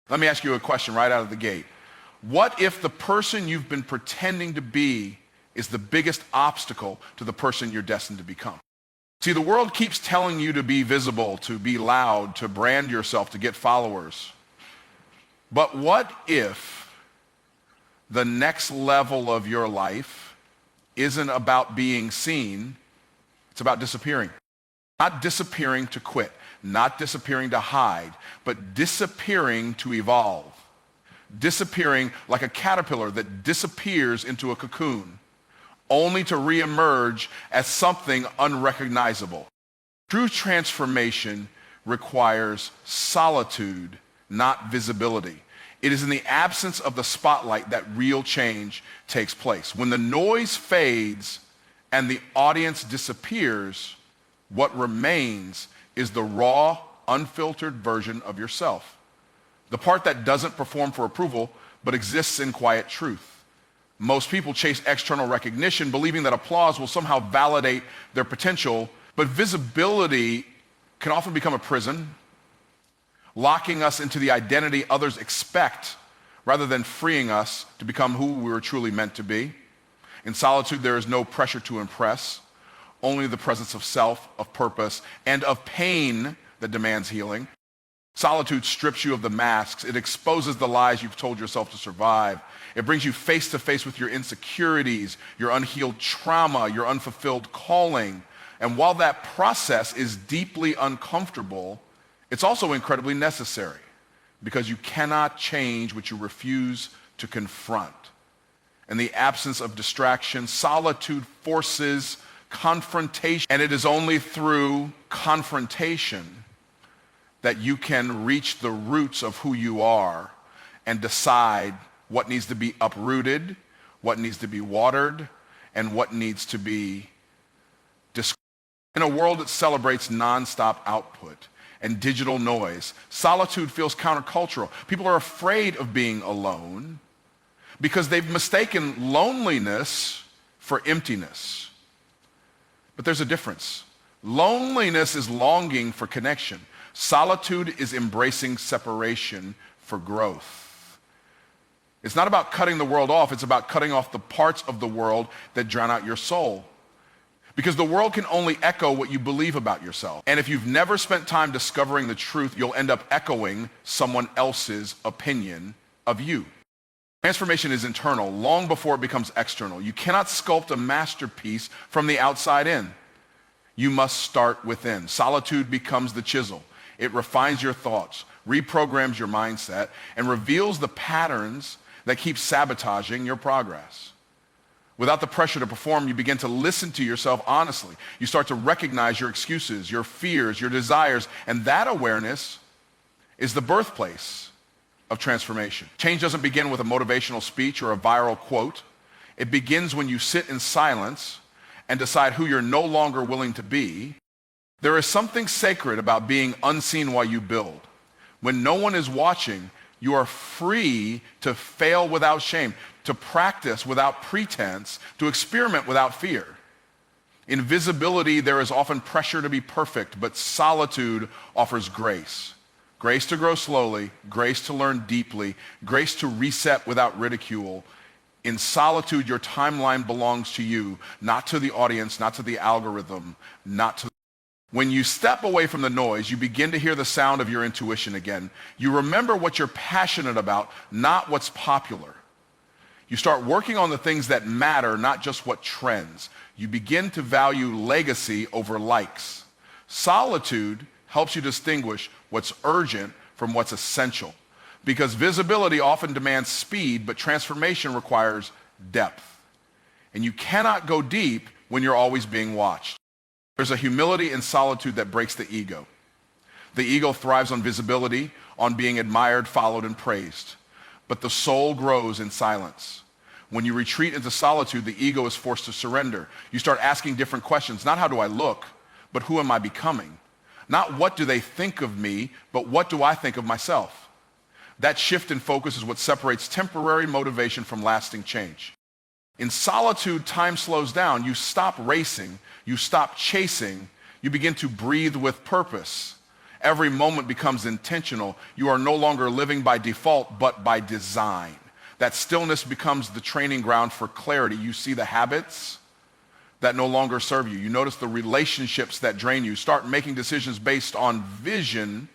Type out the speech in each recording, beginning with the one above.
Let me ask you a question right out of the gate. What if the person you've been pretending to be is the biggest obstacle to the person you're destined to become? See, the world keeps telling you to be visible, to be loud, to brand yourself, to get followers. But what if the next level of your life isn't about being seen, it's about disappearing? Not disappearing to quit, not disappearing to hide, but disappearing to evolve. Disappearing like a caterpillar that disappears into a cocoon, only to reemerge as something unrecognizable. True transformation requires solitude, not visibility. It is in the absence of the spotlight that real change takes place. When the noise fades and the audience disappears, what remains is the raw, unfiltered version of yourself. The part that doesn't perform for approval, but exists in quiet truth. Most people chase external recognition, believing that applause will somehow validate their potential, but visibility can often become a prison, locking us into the identity others expect, rather than freeing us to become who we were truly meant to be. In solitude, there is no pressure to impress, only the presence of self, of purpose, and of pain that demands healing. Solitude strips you of the masks. It exposes the lies you've told yourself to survive. It brings you face to face with your insecurities, your unhealed trauma, your unfulfilled calling. And while that process is deeply uncomfortable, it's also incredibly necessary, because you cannot change what you refuse to confront. In the absence of distraction, solitude forces confrontation, and it is only through confrontation that you can reach the roots of who you are and decide what needs to be uprooted, what needs to be watered, and what needs to be discarded. In a world that celebrates nonstop output and digital noise, solitude feels countercultural. People are afraid of being alone because they've mistaken loneliness for emptiness. But there's a difference. Loneliness is longing for connection. Solitude is embracing separation for growth. It's not about cutting the world off, it's about cutting off the parts of the world that drown out your soul. Because the world can only echo what you believe about yourself. And if you've never spent time discovering the truth, you'll end up echoing someone else's opinion of you. Transformation is internal, long before it becomes external. You cannot sculpt a masterpiece from the outside in. You must start within. Solitude becomes the chisel. It refines your thoughts, reprograms your mindset, and reveals the patterns that keep sabotaging your progress. Without the pressure to perform, you begin to listen to yourself honestly. You start to recognize your excuses, your fears, your desires, and that awareness is the birthplace of transformation. Change doesn't begin with a motivational speech or a viral quote. It begins when you sit in silence and decide who you're no longer willing to be. There is something sacred about being unseen while you build. When no one is watching, you are free to fail without shame, to practice without pretense, to experiment without fear. In visibility, there is often pressure to be perfect, but solitude offers grace. Grace to grow slowly, grace to learn deeply, grace to reset without ridicule. In solitude, your timeline belongs to you, not to the audience, not to the algorithm, not to... When you step away from the noise, you begin to hear the sound of your intuition again. You remember what you're passionate about, not what's popular. You start working on the things that matter, not just what trends. You begin to value legacy over likes. Solitude helps you distinguish what's urgent from what's essential. Because visibility often demands speed, but transformation requires depth. And you cannot go deep when you're always being watched. There's a humility in solitude that breaks the ego. The ego thrives on visibility, on being admired, followed, and praised. But the soul grows in silence. When you retreat into solitude, the ego is forced to surrender. You start asking different questions. Not how do I look, but who am I becoming? Not what do they think of me, but what do I think of myself? That shift in focus is what separates temporary motivation from lasting change. In solitude, time slows down. You stop racing. You stop chasing. You begin to breathe with purpose. Every moment becomes intentional. You are no longer living by default, but by design. That stillness becomes the training ground for clarity. You see the habits that no longer serve you. You notice the relationships that drain you. Start making decisions based on vision,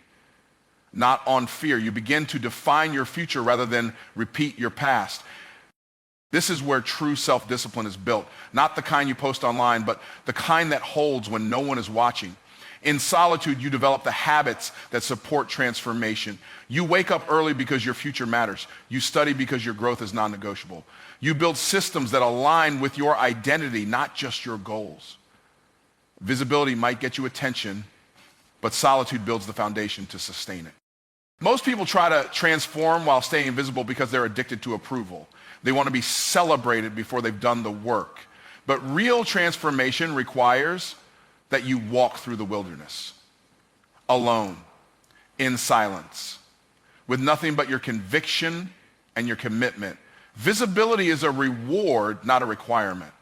not on fear. You begin to define your future rather than repeat your past. This is where true self-discipline is built. Not the kind you post online, but the kind that holds when no one is watching. In solitude, you develop the habits that support transformation. You wake up early because your future matters. You study because your growth is non-negotiable. You build systems that align with your identity, not just your goals. Visibility might get you attention, but solitude builds the foundation to sustain it. Most people try to transform while staying invisible because they're addicted to approval. They want to be celebrated before they've done the work. But real transformation requires that you walk through the wilderness, alone, in silence, with nothing but your conviction and your commitment. Visibility is a reward, not a requirement.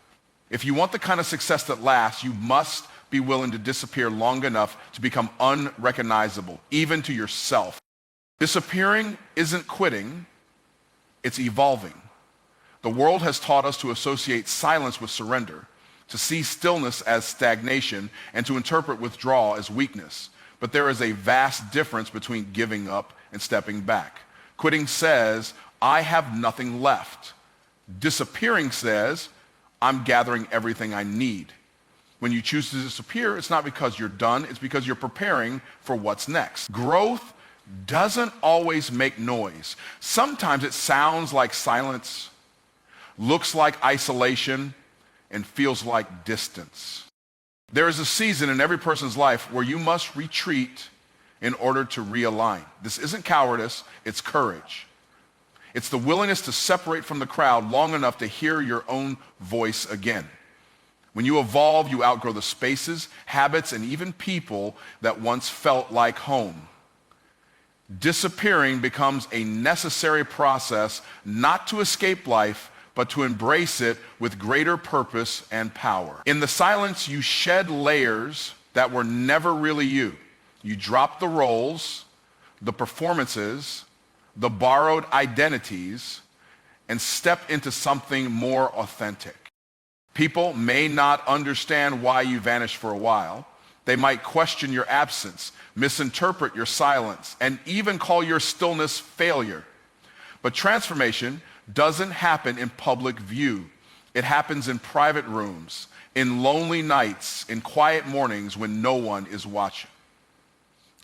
If you want the kind of success that lasts, you must be willing to disappear long enough to become unrecognizable, even to yourself. Disappearing isn't quitting, it's evolving. The world has taught us to associate silence with surrender, to see stillness as stagnation, and to interpret withdrawal as weakness. But there is a vast difference between giving up and stepping back. Quitting says, I have nothing left. Disappearing says, I'm gathering everything I need. When you choose to disappear, it's not because you're done, it's because you're preparing for what's next. Growth doesn't always make noise. Sometimes it sounds like silence, looks like isolation, and feels like distance. There is a season in every person's life where you must retreat in order to realign. This isn't cowardice, it's courage. It's the willingness to separate from the crowd long enough to hear your own voice again. When you evolve, you outgrow the spaces, habits, and even people that once felt like home. Disappearing becomes a necessary process, not to escape life, but to embrace it with greater purpose and power. In the silence, you shed layers that were never really you. You drop the roles, the performances, the borrowed identities, and step into something more authentic. People may not understand why you vanished for a while. They might question your absence, misinterpret your silence, and even call your stillness failure. But transformation doesn't happen in public view. It happens in private rooms, in lonely nights, in quiet mornings when no one is watching.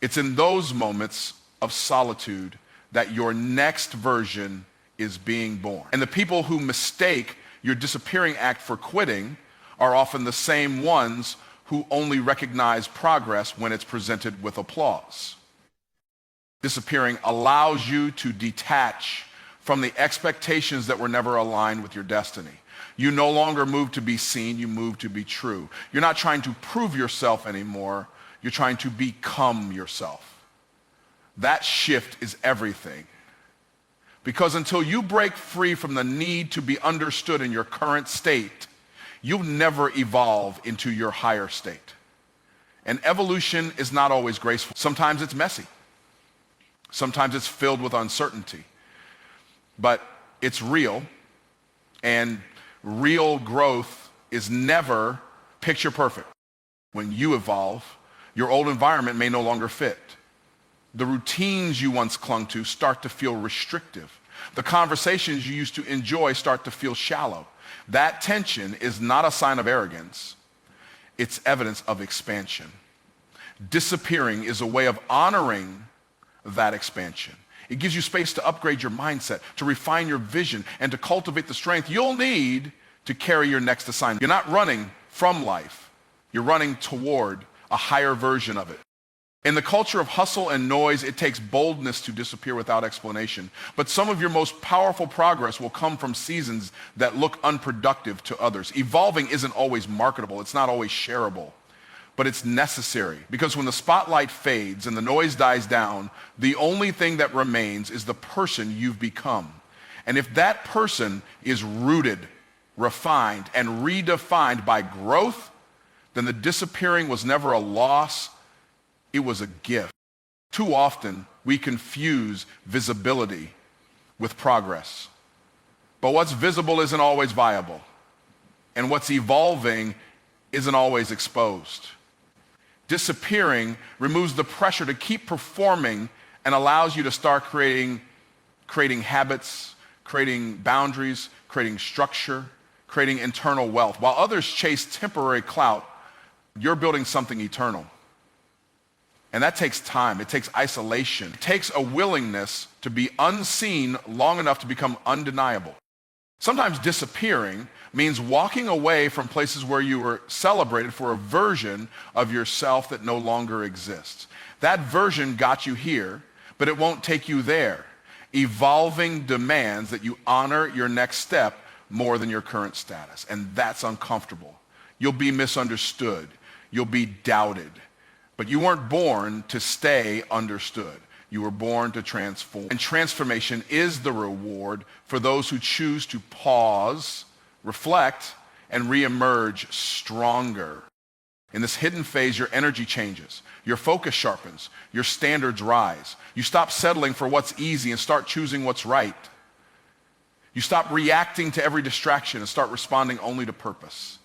It's in those moments of solitude that your next version is being born. And the people who mistake your disappearing act for quitting are often the same ones who only recognize progress when it's presented with applause. Disappearing allows you to detach from the expectations that were never aligned with your destiny. You no longer move to be seen, you move to be true. You're not trying to prove yourself anymore, you're trying to become yourself. That shift is everything. Because until you break free from the need to be understood in your current state, you'll never evolve into your higher state. And evolution is not always graceful. Sometimes it's messy. Sometimes it's filled with uncertainty. But it's real, and real growth is never picture perfect. When you evolve, your old environment may no longer fit. The routines you once clung to start to feel restrictive. The conversations you used to enjoy start to feel shallow. That tension is not a sign of arrogance. It's evidence of expansion. Disappearing is a way of honoring that expansion. It gives you space to upgrade your mindset, to refine your vision, and to cultivate the strength you'll need to carry your next assignment. You're not running from life. You're running toward a higher version of it. In the culture of hustle and noise, it takes boldness to disappear without explanation. But some of your most powerful progress will come from seasons that look unproductive to others. Evolving isn't always marketable. It's not always shareable. But it's necessary, because when the spotlight fades and the noise dies down, the only thing that remains is the person you've become. And if that person is rooted, refined, and redefined by growth, then the disappearing was never a loss, it was a gift. Too often, we confuse visibility with progress. But what's visible isn't always viable, and what's evolving isn't always exposed. Disappearing removes the pressure to keep performing and allows you to start creating habits, creating boundaries, creating structure, creating internal wealth. While others chase temporary clout, you're building something eternal. And that takes time. It takes isolation. It takes a willingness to be unseen long enough to become undeniable. Sometimes disappearing means walking away from places where you were celebrated for a version of yourself that no longer exists. That version got you here, but it won't take you there. Evolving demands that you honor your next step more than your current status, and that's uncomfortable. You'll be misunderstood. You'll be doubted. But you weren't born to stay understood. You were born to transform. And transformation is the reward for those who choose to pause, reflect, and reemerge stronger. In this hidden phase, your energy changes. Your focus sharpens. Your standards rise. You stop settling for what's easy and start choosing what's right. You stop reacting to every distraction and start responding only to purpose.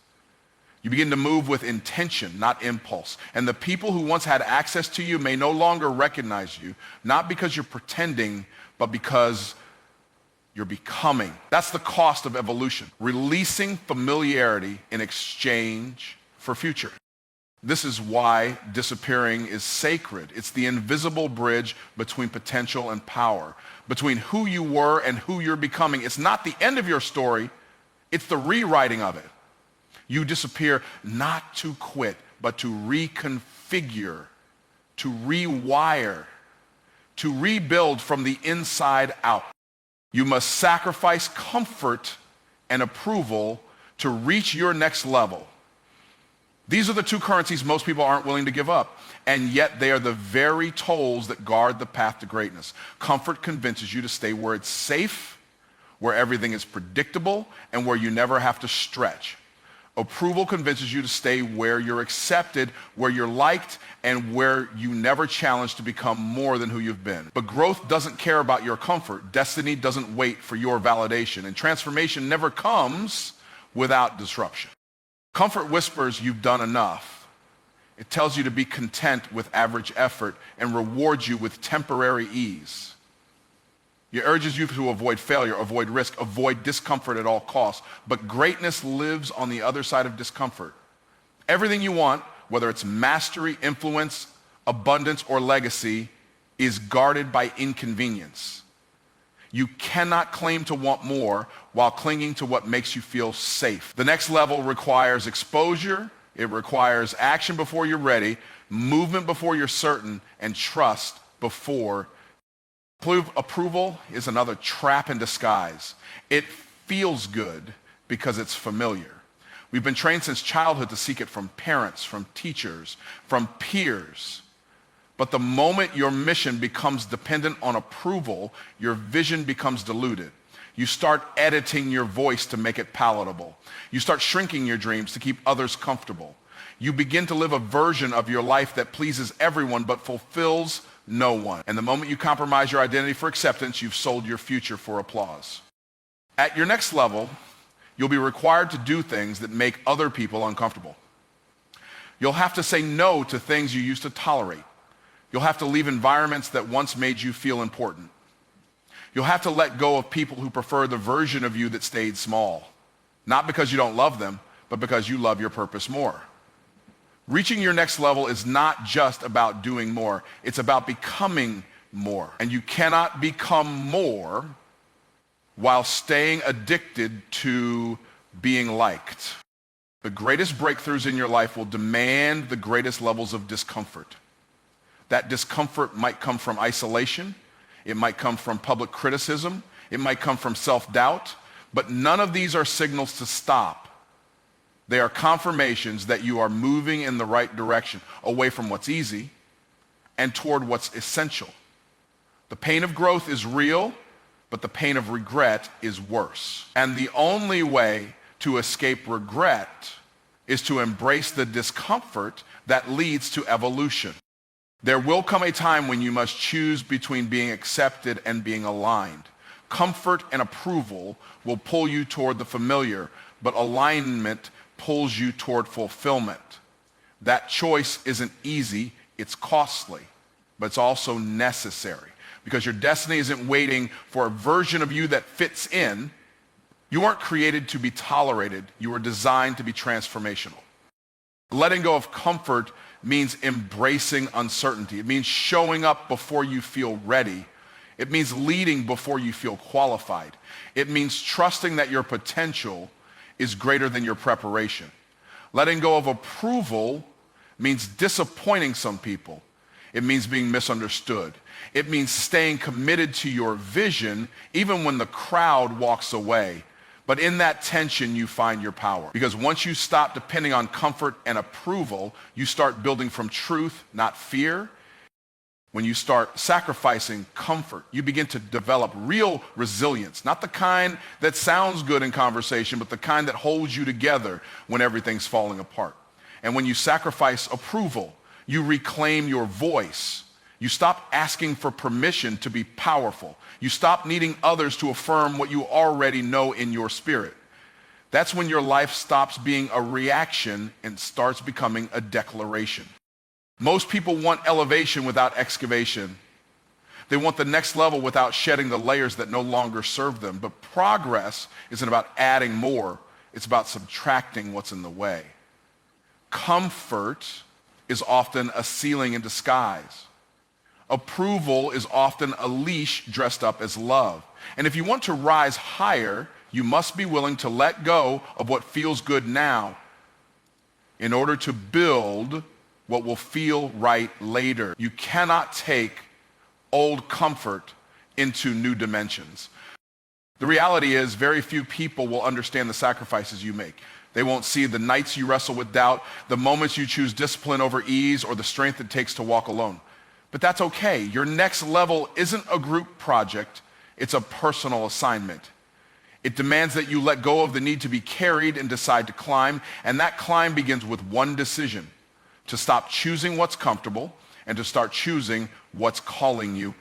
You begin to move with intention, not impulse. And the people who once had access to you may no longer recognize you, not because you're pretending, but because you're becoming. That's the cost of evolution. Releasing familiarity in exchange for future. This is why disappearing is sacred. It's the invisible bridge between potential and power, between who you were and who you're becoming. It's not the end of your story, it's the rewriting of it. You disappear not to quit, but to reconfigure, to rewire, to rebuild from the inside out. You must sacrifice comfort and approval to reach your next level. These are the two currencies most people aren't willing to give up, and yet they are the very tolls that guard the path to greatness. Comfort convinces you to stay where it's safe, where everything is predictable, and where you never have to stretch. Approval convinces you to stay where you're accepted, where you're liked, and where you never challenge to become more than who you've been. But growth doesn't care about your comfort. Destiny doesn't wait for your validation. And transformation never comes without disruption. Comfort whispers you've done enough. It tells you to be content with average effort and rewards you with temporary ease. It urges you to avoid failure, avoid risk, avoid discomfort at all costs. But greatness lives on the other side of discomfort. Everything you want, whether it's mastery, influence, abundance, or legacy, is guarded by inconvenience. You cannot claim to want more while clinging to what makes you feel safe. The next level requires exposure. It requires action before you're ready, movement before you're certain, and trust before. Approval is another trap in disguise. It feels good because it's familiar. We've been trained since childhood to seek it from parents, from teachers, from peers. But the moment your mission becomes dependent on approval, your vision becomes diluted. You start editing your voice to make it palatable. You start shrinking your dreams to keep others comfortable. You begin to live a version of your life that pleases everyone but fulfills no one. And the moment you compromise your identity for acceptance, you've sold your future for applause. At your next level, you'll be required to do things that make other people uncomfortable. You'll have to say no to things you used to tolerate. You'll have to leave environments that once made you feel important. You'll have to let go of people who prefer the version of you that stayed small. Not because you don't love them, but because you love your purpose more. Reaching your next level is not just about doing more. It's about becoming more. And you cannot become more while staying addicted to being liked. The greatest breakthroughs in your life will demand the greatest levels of discomfort. That discomfort might come from isolation. It might come from public criticism. It might come from self-doubt. But none of these are signals to stop. They are confirmations that you are moving in the right direction, away from what's easy and toward what's essential. The pain of growth is real, but the pain of regret is worse. And the only way to escape regret is to embrace the discomfort that leads to evolution. There will come a time when you must choose between being accepted and being aligned. Comfort and approval will pull you toward the familiar, but alignment pulls you toward fulfillment. That choice isn't easy, it's costly, but it's also necessary, because your destiny isn't waiting for a version of you that fits in. You weren't created to be tolerated, you were designed to be transformational. Letting go of comfort means embracing uncertainty. It means showing up before you feel ready. It means leading before you feel qualified. It means trusting that your potential is greater than your preparation. Letting go of approval means disappointing some people. It means being misunderstood. It means staying committed to your vision even when the crowd walks away. But in that tension, you find your power. Because once you stop depending on comfort and approval, you start building from truth, not fear. When you start sacrificing comfort, you begin to develop real resilience, not the kind that sounds good in conversation, but the kind that holds you together when everything's falling apart. And when you sacrifice approval, you reclaim your voice. You stop asking for permission to be powerful. You stop needing others to affirm what you already know in your spirit. That's when your life stops being a reaction and starts becoming a declaration. Most people want elevation without excavation. They want the next level without shedding the layers that no longer serve them. But progress isn't about adding more. It's about subtracting what's in the way. Comfort is often a ceiling in disguise. Approval is often a leash dressed up as love. And if you want to rise higher, you must be willing to let go of what feels good now in order to build what will feel right later. You cannot take old comfort into new dimensions. The reality is very few people will understand the sacrifices you make. They won't see the nights you wrestle with doubt, the moments you choose discipline over ease, or the strength it takes to walk alone. But that's okay. Your next level isn't a group project, it's a personal assignment. It demands that you let go of the need to be carried and decide to climb, and that climb begins with one decision: to stop choosing what's comfortable and to start choosing what's calling you.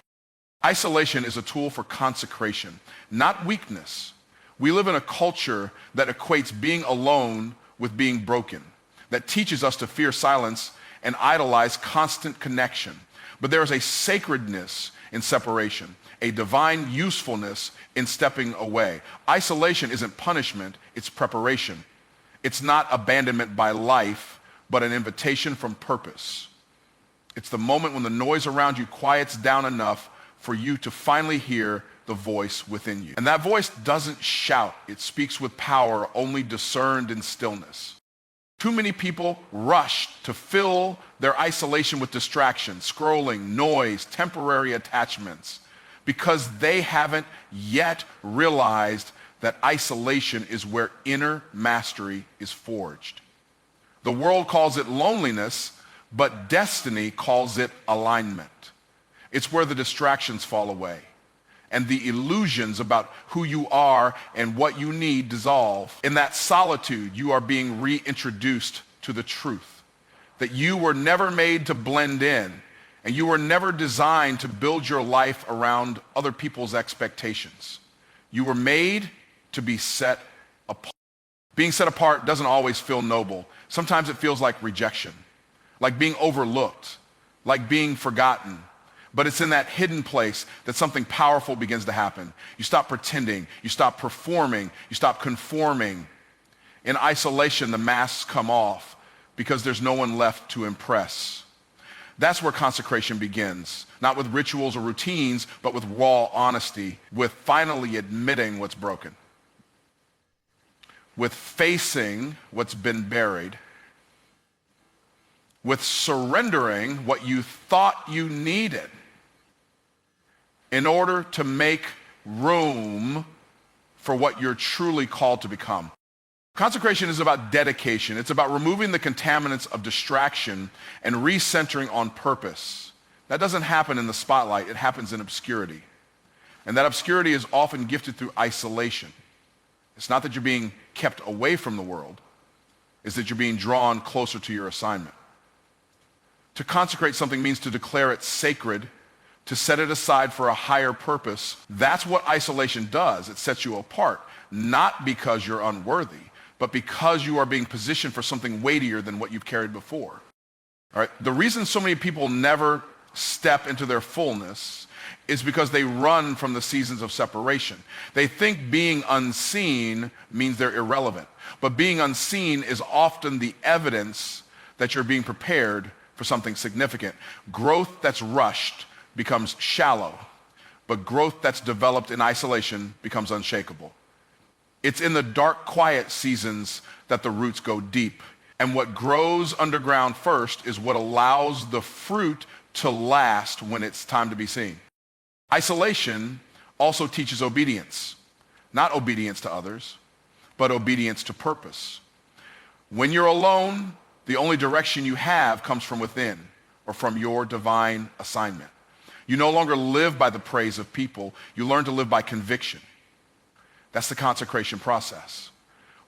Isolation is a tool for consecration, not weakness. We live in a culture that equates being alone with being broken, that teaches us to fear silence and idolize constant connection. But there is a sacredness in separation, a divine usefulness in stepping away. Isolation isn't punishment, it's preparation. It's not abandonment by life, but an invitation from purpose. It's the moment when the noise around you quiets down enough for you to finally hear the voice within you. And that voice doesn't shout, it speaks with power, only discerned in stillness. Too many people rush to fill their isolation with distractions, scrolling, noise, temporary attachments, because they haven't yet realized that isolation is where inner mastery is forged. The world calls it loneliness, but destiny calls it alignment. It's where the distractions fall away and the illusions about who you are and what you need dissolve. In that solitude, you are being reintroduced to the truth that you were never made to blend in, and you were never designed to build your life around other people's expectations. You were made to be set apart. Being set apart doesn't always feel noble. Sometimes it feels like rejection, like being overlooked, like being forgotten. But it's in that hidden place that something powerful begins to happen. You stop pretending, you stop performing, you stop conforming. In isolation, the masks come off because there's no one left to impress. That's where consecration begins, not with rituals or routines, but with raw honesty, with finally admitting what's broken, with facing what's been buried, with surrendering what you thought you needed in order to make room for what you're truly called to become. Consecration is about dedication. It's about removing the contaminants of distraction and recentering on purpose. That doesn't happen in the spotlight, it happens in obscurity. And that obscurity is often gifted through isolation. It's not that you're being kept away from the world, it's that you're being drawn closer to your assignment. To consecrate something means to declare it sacred, to set it aside for a higher purpose. That's what isolation does. It sets you apart, not because you're unworthy, but because you are being positioned for something weightier than what you've carried before. All right? The reason so many people never step into their fullness is because they run from the seasons of separation. They think being unseen means they're irrelevant, but being unseen is often the evidence that you're being prepared for something significant. Growth that's rushed becomes shallow, but growth that's developed in isolation becomes unshakable. It's in the dark, quiet seasons that the roots go deep. And what grows underground first is what allows the fruit to last when it's time to be seen. Isolation also teaches obedience, not obedience to others, but obedience to purpose. When you're alone, the only direction you have comes from within or from your divine assignment. You no longer live by the praise of people. You learn to live by conviction. That's the consecration process.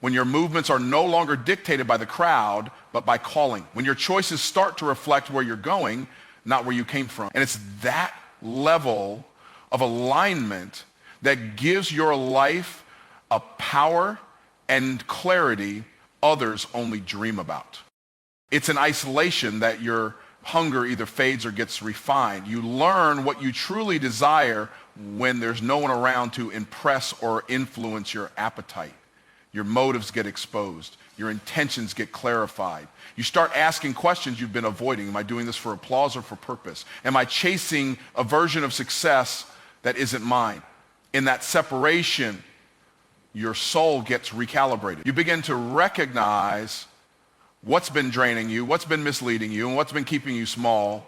When your movements are no longer dictated by the crowd, but by calling. When your choices start to reflect where you're going, not where you came from. And it's that level of alignment that gives your life a power and clarity others only dream about. It's in isolation that your hunger either fades or gets refined. You learn what you truly desire when there's no one around to impress or influence your appetite. Your motives get exposed. Your intentions get clarified. You start asking questions you've been avoiding. Am I doing this for applause or for purpose? Am I chasing a version of success that isn't mine? In that separation, your soul gets recalibrated. You begin to recognize what's been draining you, what's been misleading you, and what's been keeping you small.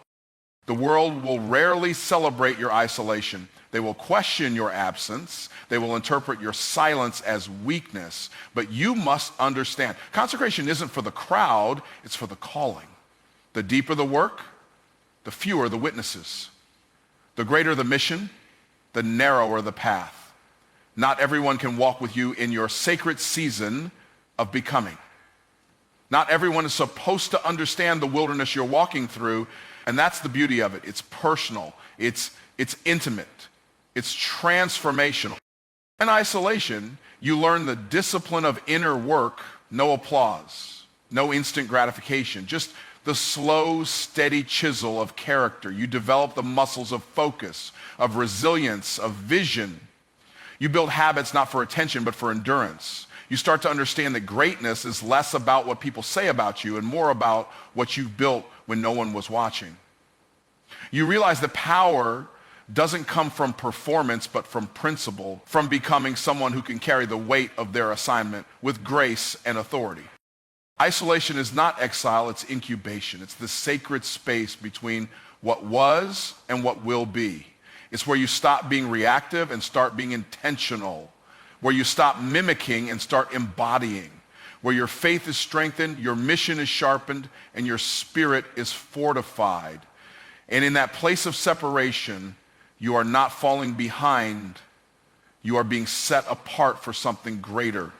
The world will rarely celebrate your isolation. They will question your absence. They will interpret your silence as weakness. But you must understand, consecration isn't for the crowd, it's for the calling. The deeper the work, the fewer the witnesses. The greater the mission, the narrower the path. Not everyone can walk with you in your sacred season of becoming. Not everyone is supposed to understand the wilderness you're walking through, and that's the beauty of it. It's personal, it's intimate, it's transformational. In isolation, you learn the discipline of inner work, no applause, no instant gratification, just the slow, steady chisel of character. You develop the muscles of focus, of resilience, of vision. You build habits not for attention, but for endurance. You start to understand that greatness is less about what people say about you and more about what you've built when no one was watching. You realize that power doesn't come from performance, but from principle, from becoming someone who can carry the weight of their assignment with grace and authority. Isolation is not exile, it's incubation. It's the sacred space between what was and what will be. It's where you stop being reactive and start being intentional, where you stop mimicking and start embodying, where your faith is strengthened, your mission is sharpened, and your spirit is fortified. And in that place of separation, you are not falling behind. You are being set apart for something greater.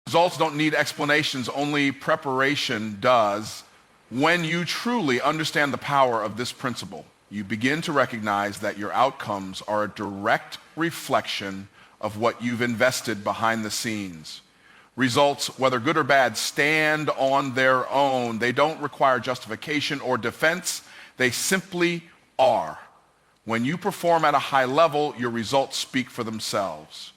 Results don't need explanations, only preparation does. When you truly understand the power of this principle, you begin to recognize that your outcomes are a direct reflection of what you've invested behind the scenes. Results, whether good or bad, stand on their own. They don't require justification or defense. They simply are. When you perform at a high level, your results speak for themselves.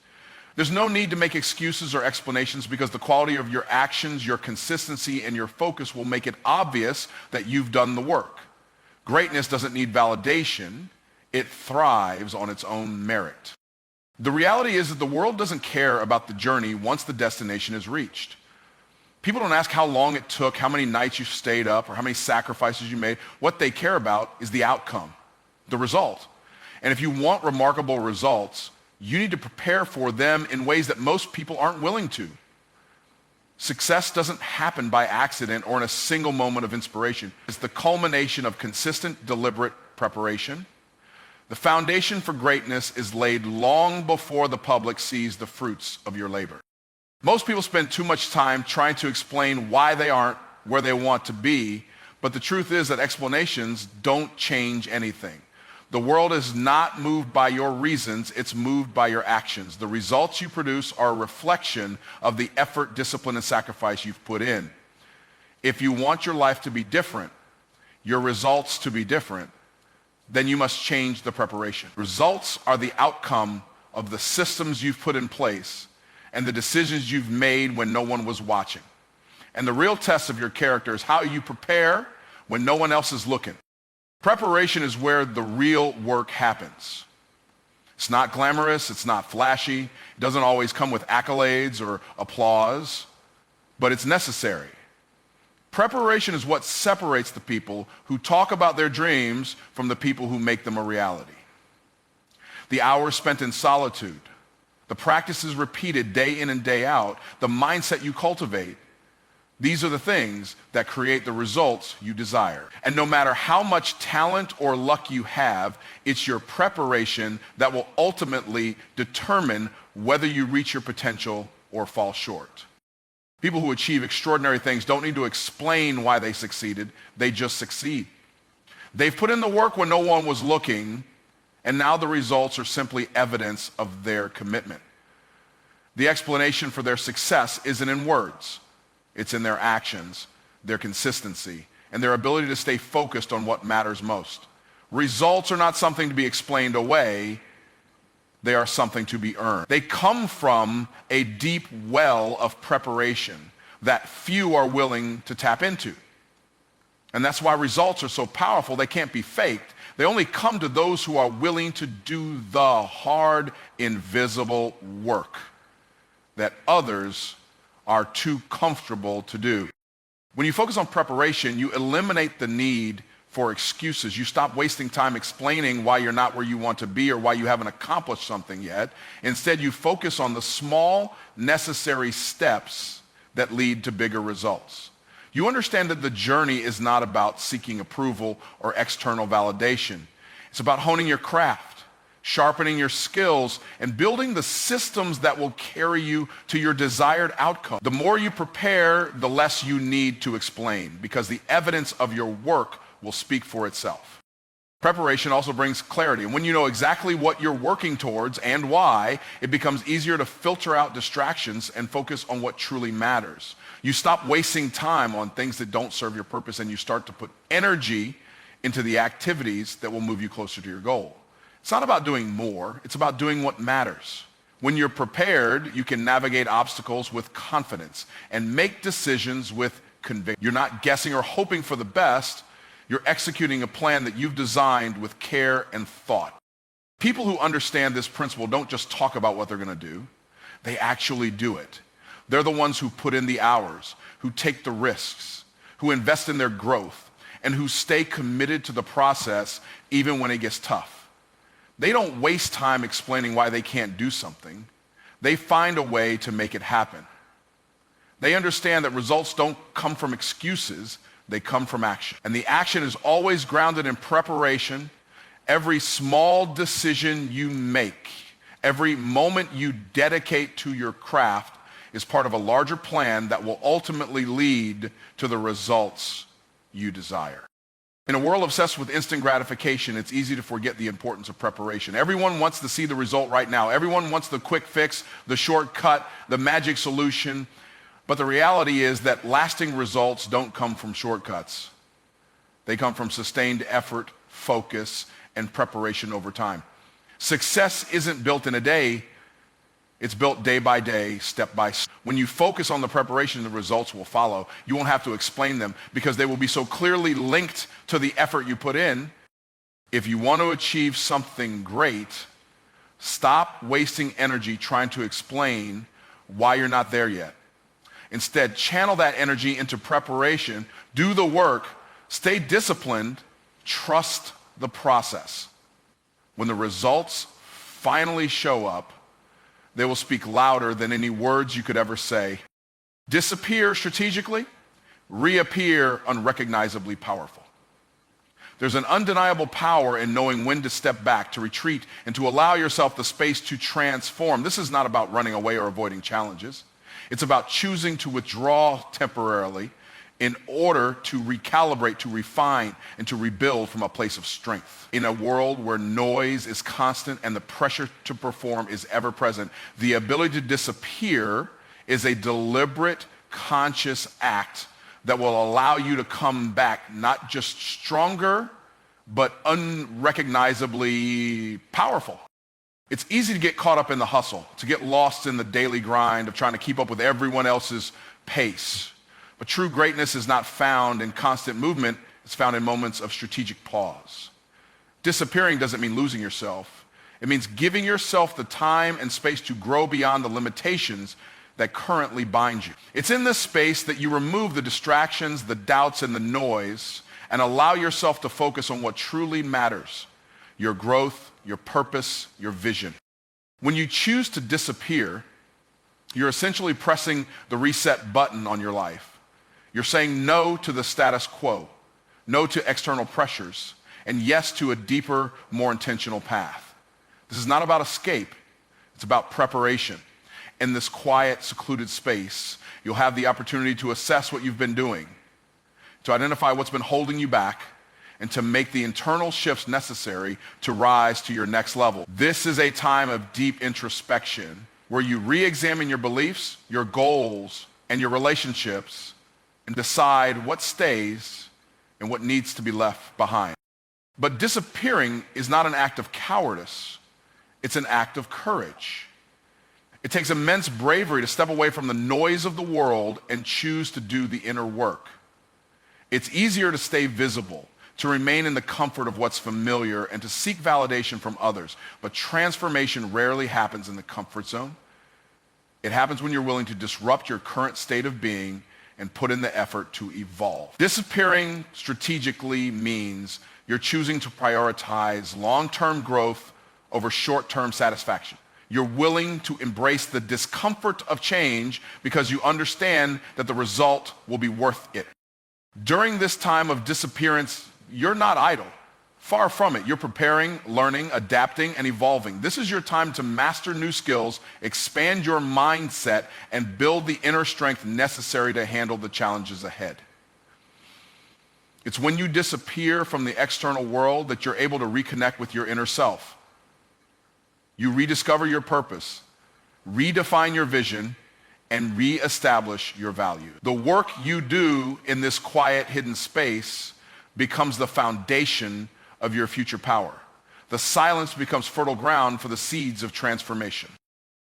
There's no need to make excuses or explanations because the quality of your actions, your consistency, and your focus will make it obvious that you've done the work. Greatness doesn't need validation. It thrives on its own merit. The reality is that the world doesn't care about the journey once the destination is reached. People don't ask how long it took, how many nights you stayed up, or how many sacrifices you made. What they care about is the outcome, the result. And if you want remarkable results, you need to prepare for them in ways that most people aren't willing to. Success doesn't happen by accident or in a single moment of inspiration. It's the culmination of consistent, deliberate preparation. The foundation for greatness is laid long before the public sees the fruits of your labor. Most people spend too much time trying to explain why they aren't where they want to be, But the truth is that explanations don't change anything. The world is not moved by your reasons, it's moved by your actions. The results you produce are a reflection of the effort, discipline, and sacrifice you've put in. If you want your life to be different, your results to be different, then you must change the preparation. Results are the outcome of the systems you've put in place and the decisions you've made when no one was watching. And the real test of your character is how you prepare when no one else is looking. Preparation is where the real work happens. It's not glamorous, it's not flashy, it doesn't always come with accolades or applause, but it's necessary. Preparation is what separates the people who talk about their dreams from the people who make them a reality. The hours spent in solitude, the practices repeated day in and day out, the mindset you cultivate, these are the things that create the results you desire. And no matter how much talent or luck you have, it's your preparation that will ultimately determine whether you reach your potential or fall short. People who achieve extraordinary things don't need to explain why they succeeded, they just succeed. They've put in the work when no one was looking, and now the results are simply evidence of their commitment. The explanation for their success isn't in words. It's in their actions, their consistency, and their ability to stay focused on what matters most. Results are not something to be explained away. They are something to be earned. They come from a deep well of preparation that few are willing to tap into. And that's why results are so powerful. They can't be faked. They only come to those who are willing to do the hard, invisible work that others are too comfortable to do. When you focus on preparation, you eliminate the need for excuses. You stop wasting time explaining why you're not where you want to be or why you haven't accomplished something yet. Instead, you focus on the small, necessary steps that lead to bigger results. You understand that the journey is not about seeking approval or external validation. It's about honing your craft, sharpening your skills, and building the systems that will carry you to your desired outcome. The more you prepare, the less you need to explain, because the evidence of your work will speak for itself. Preparation also brings clarity. And when you know exactly what you're working towards and why, it becomes easier to filter out distractions and focus on what truly matters. You stop wasting time on things that don't serve your purpose, and you start to put energy into the activities that will move you closer to your goal. It's not about doing more, it's about doing what matters. When you're prepared, you can navigate obstacles with confidence and make decisions with conviction. You're not guessing or hoping for the best, you're executing a plan that you've designed with care and thought. People who understand this principle don't just talk about what they're going to do, they actually do it. They're the ones who put in the hours, who take the risks, who invest in their growth, and who stay committed to the process even when it gets tough. They don't waste time explaining why they can't do something. They find a way to make it happen. They understand that results don't come from excuses, they come from action. And the action is always grounded in preparation. Every small decision you make, every moment you dedicate to your craft is part of a larger plan that will ultimately lead to the results you desire. In a world obsessed with instant gratification, it's easy to forget the importance of preparation. Everyone wants to see the result right now. Everyone wants the quick fix, the shortcut, the magic solution. But the reality is that lasting results don't come from shortcuts. They come from sustained effort, focus, and preparation over time. Success isn't built in a day. It's built day by day, step by step. When you focus on the preparation, the results will follow. You won't have to explain them because they will be so clearly linked to the effort you put in. If you want to achieve something great, stop wasting energy trying to explain why you're not there yet. Instead, channel that energy into preparation, do the work, stay disciplined, trust the process. When the results finally show up, they will speak louder than any words you could ever say. Disappear strategically, reappear unrecognizably powerful. There's an undeniable power in knowing when to step back, to retreat, and to allow yourself the space to transform. This is not about running away or avoiding challenges. It's about choosing to withdraw temporarily in order to recalibrate, to refine, and to rebuild from a place of strength. In a world where noise is constant and the pressure to perform is ever present, the ability to disappear is a deliberate, conscious act that will allow you to come back not just stronger, but unrecognizably powerful. It's easy to get caught up in the hustle, to get lost in the daily grind of trying to keep up with everyone else's pace. But true greatness is not found in constant movement, it's found in moments of strategic pause. Disappearing doesn't mean losing yourself. It means giving yourself the time and space to grow beyond the limitations that currently bind you. It's in this space that you remove the distractions, the doubts, and the noise, and allow yourself to focus on what truly matters: your growth, your purpose, your vision. When you choose to disappear, you're essentially pressing the reset button on your life. You're saying no to the status quo, no to external pressures, and yes to a deeper, more intentional path. This is not about escape, it's about preparation. In this quiet, secluded space, you'll have the opportunity to assess what you've been doing, to identify what's been holding you back, and to make the internal shifts necessary to rise to your next level. This is a time of deep introspection where you re-examine your beliefs, your goals, and your relationships, and decide what stays and what needs to be left behind. But disappearing is not an act of cowardice, it's an act of courage. It takes immense bravery to step away from the noise of the world and choose to do the inner work. It's easier to stay visible, to remain in the comfort of what's familiar, and to seek validation from others. But transformation rarely happens in the comfort zone. It happens when you're willing to disrupt your current state of being and put in the effort to evolve. Disappearing strategically means you're choosing to prioritize long-term growth over short-term satisfaction. You're willing to embrace the discomfort of change because you understand that the result will be worth it. During this time of disappearance, you're not idle. Far from it. You're preparing, learning, adapting, and evolving. This is your time to master new skills, expand your mindset, and build the inner strength necessary to handle the challenges ahead. It's when you disappear from the external world that you're able to reconnect with your inner self. You rediscover your purpose, redefine your vision, and reestablish your value. The work you do in this quiet, hidden space becomes the foundation of your future power. The silence becomes fertile ground for the seeds of transformation.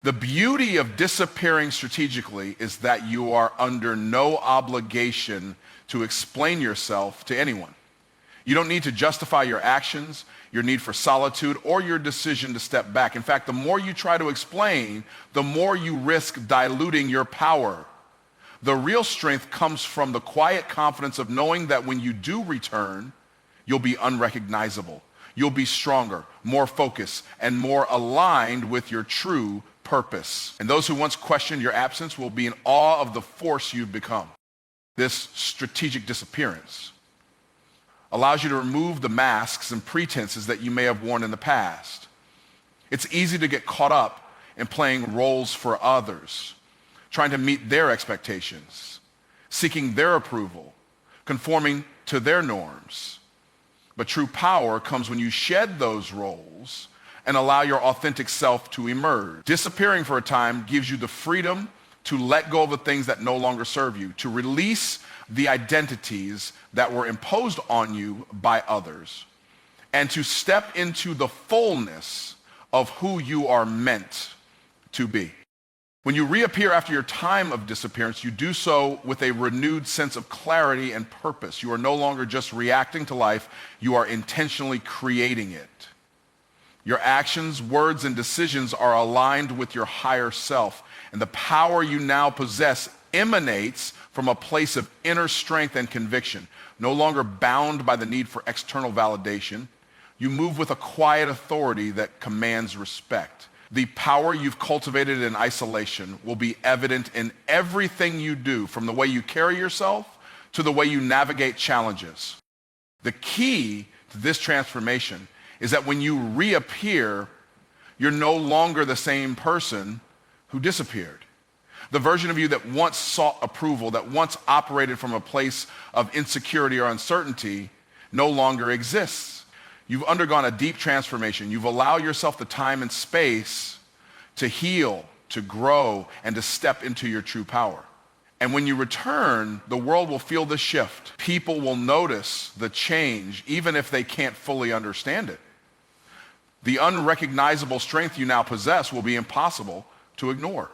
The beauty of disappearing strategically is that you are under no obligation to explain yourself to anyone. You don't need to justify your actions, your need for solitude, or your decision to step back. In fact, the more you try to explain, the more you risk diluting your power. The real strength comes from the quiet confidence of knowing that when you do return, you'll be unrecognizable. You'll be stronger, more focused, and more aligned with your true purpose. And those who once questioned your absence will be in awe of the force you've become. This strategic disappearance allows you to remove the masks and pretenses that you may have worn in the past. It's easy to get caught up in playing roles for others, trying to meet their expectations, seeking their approval, conforming to their norms. But true power comes when you shed those roles and allow your authentic self to emerge. Disappearing for a time gives you the freedom to let go of the things that no longer serve you, to release the identities that were imposed on you by others, and to step into the fullness of who you are meant to be. When you reappear after your time of disappearance, you do so with a renewed sense of clarity and purpose. You are no longer just reacting to life, you are intentionally creating it. Your actions, words, and decisions are aligned with your higher self, and the power you now possess emanates from a place of inner strength and conviction. No longer bound by the need for external validation, you move with a quiet authority that commands respect. The power you've cultivated in isolation will be evident in everything you do, from the way you carry yourself to the way you navigate challenges. The key to this transformation is that when you reappear, you're no longer the same person who disappeared. The version of you that once sought approval, that once operated from a place of insecurity or uncertainty, no longer exists. You've undergone a deep transformation. You've allowed yourself the time and space to heal, to grow, and to step into your true power. And when you return, the world will feel the shift. People will notice the change, even if they can't fully understand it. The unrecognizable strength you now possess will be impossible to ignore.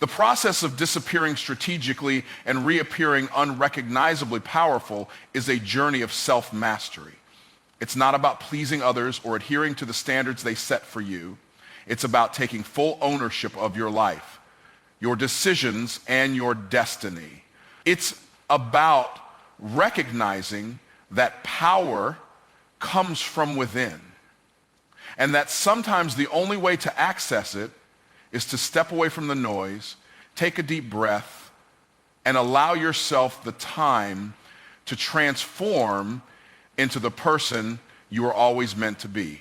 The process of disappearing strategically and reappearing unrecognizably powerful is a journey of self-mastery. It's not about pleasing others or adhering to the standards they set for you. It's about taking full ownership of your life, your decisions, and your destiny. It's about recognizing that power comes from within, and that sometimes the only way to access it is to step away from the noise, take a deep breath, and allow yourself the time to transform into the person you were always meant to be.